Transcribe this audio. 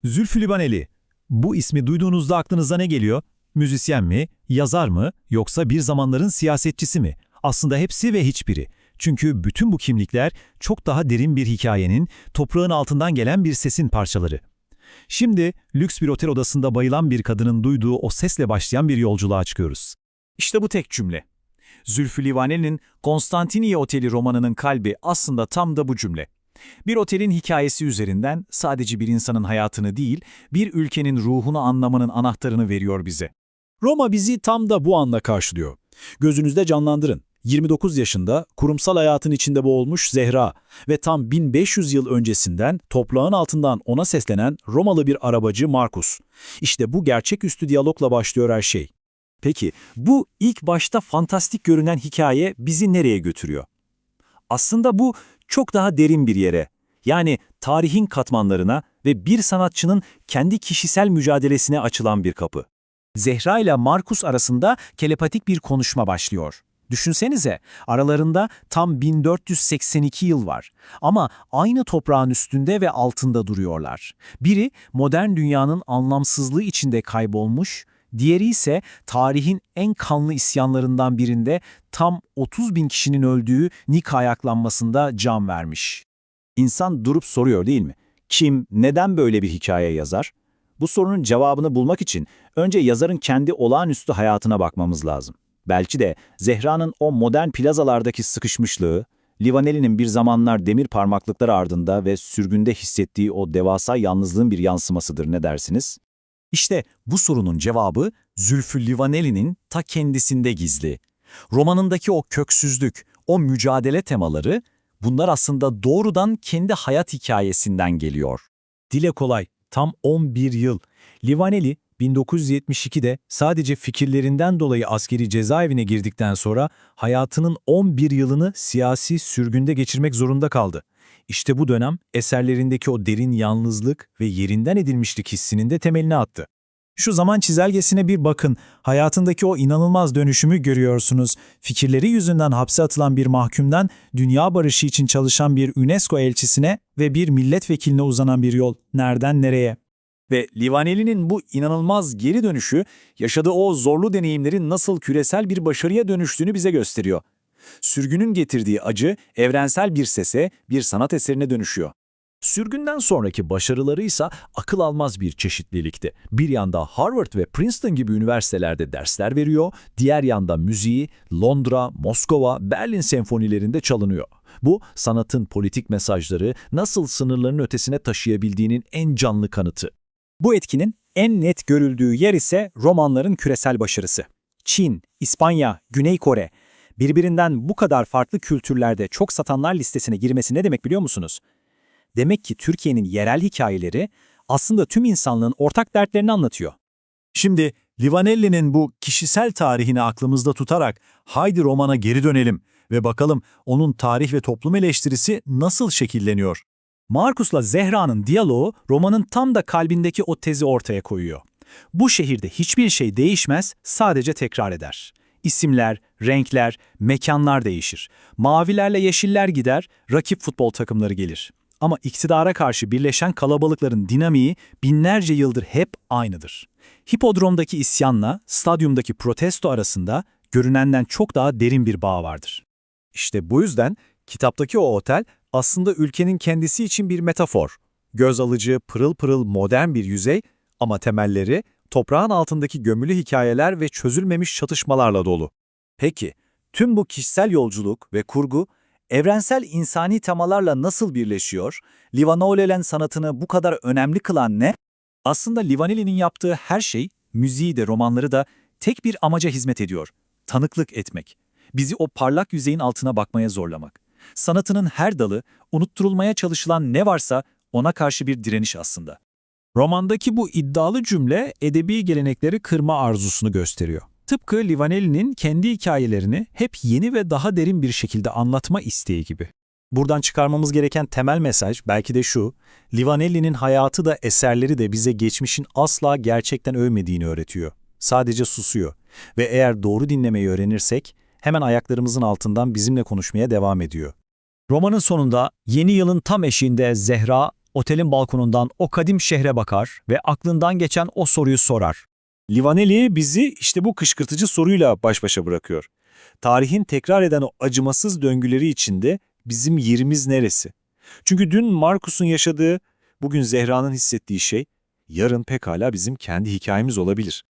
Zülfü Livaneli. Bu ismi duyduğunuzda aklınıza ne geliyor? Müzisyen mi, yazar mı, yoksa bir zamanların siyasetçisi mi? Aslında hepsi ve hiçbiri. Çünkü bütün bu kimlikler çok daha derin bir hikayenin, toprağın altından gelen bir sesin parçaları. Şimdi lüks bir otel odasında bayılan bir kadının duyduğu o sesle başlayan bir yolculuğa çıkıyoruz. İşte bu tek cümle. Zülfü Livaneli'nin Konstantiniye Oteli romanının kalbi aslında tam da bu cümle. Bir otelin hikayesi üzerinden sadece bir insanın hayatını değil, bir ülkenin ruhunu anlamanın anahtarını veriyor bize. Roma bizi tam da bu anda karşılıyor. Gözünüzde canlandırın. 29 yaşında kurumsal hayatın içinde boğulmuş Zehra ve tam 1500 yıl öncesinden toprağın altından ona seslenen Romalı bir arabacı Markus. İşte bu gerçeküstü diyalogla başlıyor her şey. Peki, bu ilk başta fantastik görünen hikaye bizi nereye götürüyor? Aslında bu çok daha derin bir yere, yani tarihin katmanlarına ve bir sanatçının kendi kişisel mücadelesine açılan bir kapı. Zehra ile Markus arasında telepatik bir konuşma başlıyor. Düşünsenize, aralarında tam 1482 yıl var ama aynı toprağın üstünde ve altında duruyorlar. Biri modern dünyanın anlamsızlığı içinde kaybolmuş, diğeri ise tarihin en kanlı isyanlarından birinde tam 30 bin kişinin öldüğü Nika ayaklanmasında can vermiş. İnsan durup soruyor değil mi? Kim, neden böyle bir hikaye yazar? Bu sorunun cevabını bulmak için önce yazarın kendi olağanüstü hayatına bakmamız lazım. Belki de Zehra'nın o modern plazalardaki sıkışmışlığı, Livaneli'nin bir zamanlar demir parmaklıklar ardında ve sürgünde hissettiği o devasa yalnızlığın bir yansımasıdır, ne dersiniz? İşte bu sorunun cevabı Zülfü Livaneli'nin ta kendisinde gizli. Romanındaki o köksüzlük, o mücadele temaları, bunlar aslında doğrudan kendi hayat hikayesinden geliyor. Dile kolay, tam 11 yıl. Livaneli 1972'de sadece fikirlerinden dolayı askeri cezaevine girdikten sonra hayatının 11 yılını siyasi sürgünde geçirmek zorunda kaldı. İşte bu dönem eserlerindeki o derin yalnızlık ve yerinden edilmişlik hissinin de temelini attı. Şu zaman çizelgesine bir bakın, hayatındaki o inanılmaz dönüşümü görüyorsunuz. Fikirleri yüzünden hapse atılan bir mahkumdan dünya barışı için çalışan bir UNESCO elçisine ve bir milletvekiline uzanan bir yol. Nereden nereye? Ve Livaneli'nin bu inanılmaz geri dönüşü, yaşadığı o zorlu deneyimlerin nasıl küresel bir başarıya dönüştüğünü bize gösteriyor. Sürgünün getirdiği acı, evrensel bir sese, bir sanat eserine dönüşüyor. Sürgünden sonraki başarıları ise akıl almaz bir çeşitlilikte. Bir yanda Harvard ve Princeton gibi üniversitelerde dersler veriyor, diğer yanda müziği Londra, Moskova, Berlin senfonilerinde çalınıyor. Bu, sanatın politik mesajları nasıl sınırların ötesine taşıyabildiğinin en canlı kanıtı. Bu etkinin en net görüldüğü yer ise romanların küresel başarısı. Çin, İspanya, Güney Kore, birbirinden bu kadar farklı kültürlerde çok satanlar listesine girmesi ne demek biliyor musunuz? Demek ki Türkiye'nin yerel hikayeleri aslında tüm insanlığın ortak dertlerini anlatıyor. Şimdi Livaneli'nin bu kişisel tarihini aklımızda tutarak haydi romana geri dönelim ve bakalım onun tarih ve toplum eleştirisi nasıl şekilleniyor. Markus'la Zehra'nın diyaloğu romanın tam da kalbindeki o tezi ortaya koyuyor. Bu şehirde hiçbir şey değişmez, sadece tekrar eder. İsimler, renkler, mekanlar değişir. Mavilerle yeşiller gider, rakip futbol takımları gelir. Ama iktidara karşı birleşen kalabalıkların dinamiği binlerce yıldır hep aynıdır. Hipodromdaki isyanla stadyumdaki protesto arasında görünenden çok daha derin bir bağ vardır. İşte bu yüzden kitaptaki o otel aslında ülkenin kendisi için bir metafor. Göz alıcı, pırıl pırıl modern bir yüzey ama temelleri toprağın altındaki gömülü hikayeler ve çözülmemiş çatışmalarla dolu. Peki, tüm bu kişisel yolculuk ve kurgu, evrensel insani temalarla nasıl birleşiyor? Livaneli'nin sanatını bu kadar önemli kılan ne? Aslında Livaneli'nin yaptığı her şey, müziği de romanları da tek bir amaca hizmet ediyor. Tanıklık etmek. Bizi o parlak yüzeyin altına bakmaya zorlamak. Sanatının her dalı, unutturulmaya çalışılan ne varsa ona karşı bir direniş aslında. Romandaki bu iddialı cümle edebi gelenekleri kırma arzusunu gösteriyor. Tıpkı Livaneli'nin kendi hikayelerini hep yeni ve daha derin bir şekilde anlatma isteği gibi. Buradan çıkarmamız gereken temel mesaj belki de şu: Livaneli'nin hayatı da eserleri de bize geçmişin asla gerçekten övmediğini öğretiyor. Sadece susuyor ve eğer doğru dinlemeyi öğrenirsek hemen ayaklarımızın altından bizimle konuşmaya devam ediyor. Romanın sonunda yeni yılın tam eşiğinde Zehra otelin balkonundan o kadim şehre bakar ve aklından geçen o soruyu sorar. Livaneli bizi işte bu kışkırtıcı soruyla baş başa bırakıyor. Tarihin tekrar eden o acımasız döngüleri içinde bizim yerimiz neresi? Çünkü dün Marcus'un yaşadığı, bugün Zehra'nın hissettiği şey, yarın pekala bizim kendi hikayemiz olabilir.